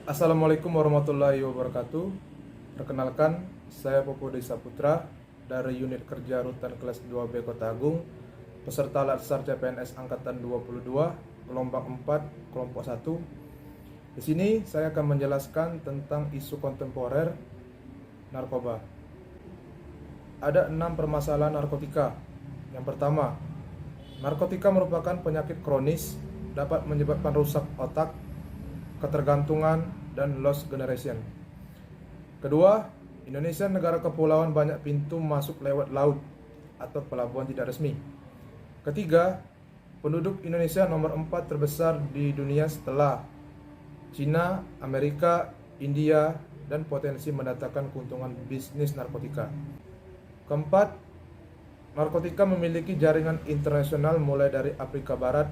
Assalamualaikum warahmatullahi wabarakatuh. Perkenalkan, saya Popo Desa Putra dari Unit Kerja Rutan Kelas 2B Kota Agung, peserta Latsar CPNS Angkatan 22, gelombang 4, kelompok 1. Di sini saya akan menjelaskan tentang isu kontemporer narkoba. Ada 6 permasalahan narkotika. Yang pertama, narkotika merupakan penyakit kronis, dapat menyebabkan rusak otak, ketergantungan, dan lost generation. Kedua, Indonesia negara kepulauan, banyak pintu masuk lewat laut atau pelabuhan tidak resmi. Ketiga, penduduk Indonesia nomor 4 terbesar di dunia setelah Cina, Amerika, India, dan potensi mendatangkan keuntungan bisnis narkotika. Keempat, narkotika memiliki jaringan internasional mulai dari Afrika Barat,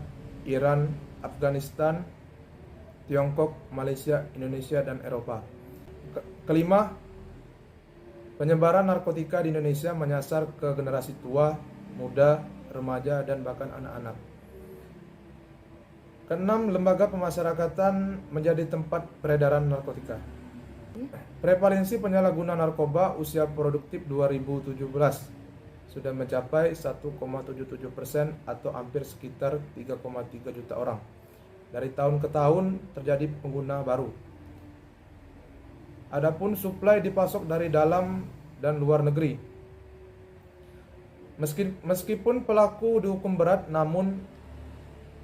Iran, Afghanistan, Tiongkok, Malaysia, Indonesia, dan Eropa. Kelima, penyebaran narkotika di Indonesia menyasar ke generasi tua, muda, remaja, dan bahkan anak-anak. Keenam, lembaga pemasyarakatan menjadi tempat peredaran narkotika. Prevalensi penyalahgunaan narkoba usia produktif 2017 sudah mencapai 1,77% atau hampir sekitar 3,3 juta orang. Dari tahun ke tahun terjadi pengguna baru. Adapun suplai dipasok dari dalam dan luar negeri. Meskipun pelaku dihukum berat, namun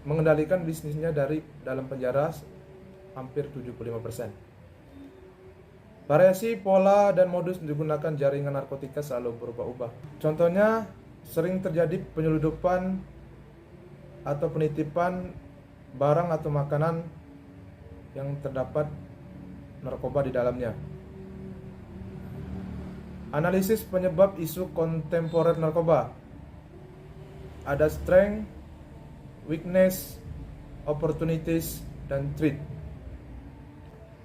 mengendalikan bisnisnya dari dalam penjara hampir 75%. Variasi pola dan modus digunakan jaringan narkotika selalu berubah-ubah. Contohnya, sering terjadi penyeludupan atau penitipan barang atau makanan yang terdapat narkoba di dalamnya. Analisis penyebab isu kontemporer narkoba. Ada strength, weakness, opportunities, dan threat.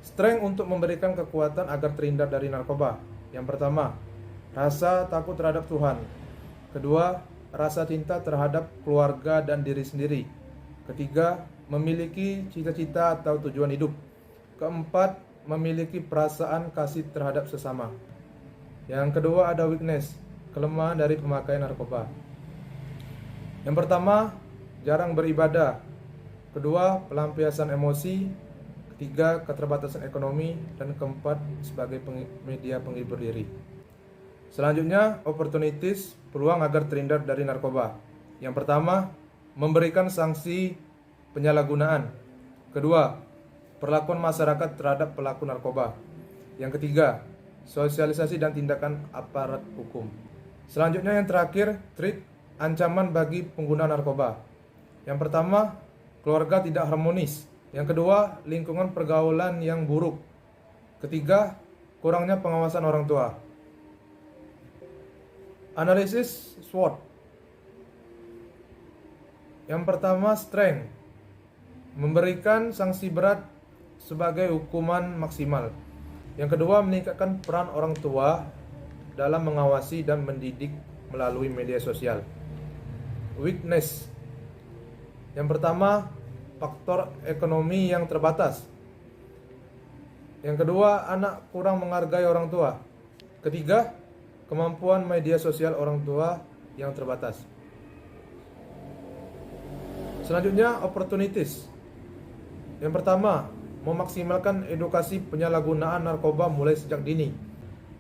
Strength untuk memberikan kekuatan agar terhindar dari narkoba. Yang pertama, rasa takut terhadap Tuhan. Kedua, rasa cinta terhadap keluarga dan diri sendiri. Ketiga, memiliki cita-cita atau tujuan hidup. Keempat, memiliki perasaan kasih terhadap sesama. Yang kedua ada weakness, kelemahan dari pemakaian narkoba. Yang pertama, jarang beribadah. Kedua, pelampiasan emosi. Ketiga, keterbatasan ekonomi. Dan keempat, sebagai media penghibur diri. Selanjutnya, opportunities, peluang agar terhindar dari narkoba. Yang pertama, memberikan sanksi penyalahgunaan. Kedua, perlakuan masyarakat terhadap pelaku narkoba. Yang ketiga, sosialisasi dan tindakan aparat hukum. Selanjutnya yang terakhir, threat, ancaman bagi pengguna narkoba. Yang pertama, keluarga tidak harmonis. Yang kedua, lingkungan pergaulan yang buruk. Ketiga, kurangnya pengawasan orang tua. Analisis SWOT. Yang pertama, strength, memberikan sanksi berat sebagai hukuman maksimal. Yang kedua, meningkatkan peran orang tua dalam mengawasi dan mendidik melalui media sosial. Weakness. Yang pertama, faktor ekonomi yang terbatas. Yang kedua, anak kurang menghargai orang tua. Ketiga, kemampuan media sosial orang tua yang terbatas. Selanjutnya, opportunities. Yang pertama, memaksimalkan edukasi penyalahgunaan narkoba mulai sejak dini.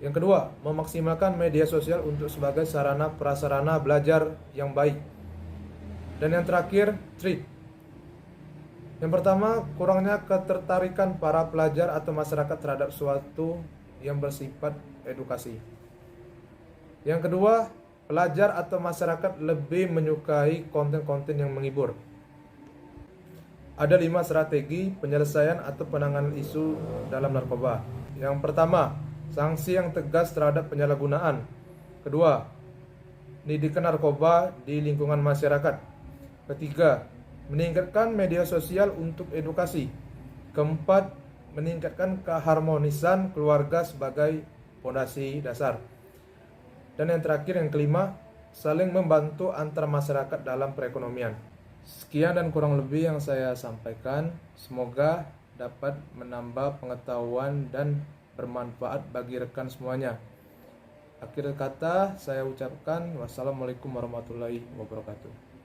Yang kedua, memaksimalkan media sosial untuk sebagai sarana prasarana belajar yang baik. Dan yang terakhir, threat. Yang pertama, kurangnya ketertarikan para pelajar atau masyarakat terhadap suatu yang bersifat edukasi. Yang kedua, pelajar atau masyarakat lebih menyukai konten-konten yang menghibur. Ada 5 strategi penyelesaian atau penanganan isu dalam narkoba. Yang pertama, sanksi yang tegas terhadap penyalahgunaan. Kedua, pendidikan narkoba di lingkungan masyarakat. Ketiga, meningkatkan media sosial untuk edukasi. Keempat, meningkatkan keharmonisan keluarga sebagai fondasi dasar. Dan yang terakhir, yang kelima, saling membantu antar masyarakat dalam perekonomian. Sekian dan kurang lebih yang saya sampaikan. Semoga dapat menambah pengetahuan dan bermanfaat bagi rekan semuanya. Akhir kata saya ucapkan wassalamualaikum warahmatullahi wabarakatuh.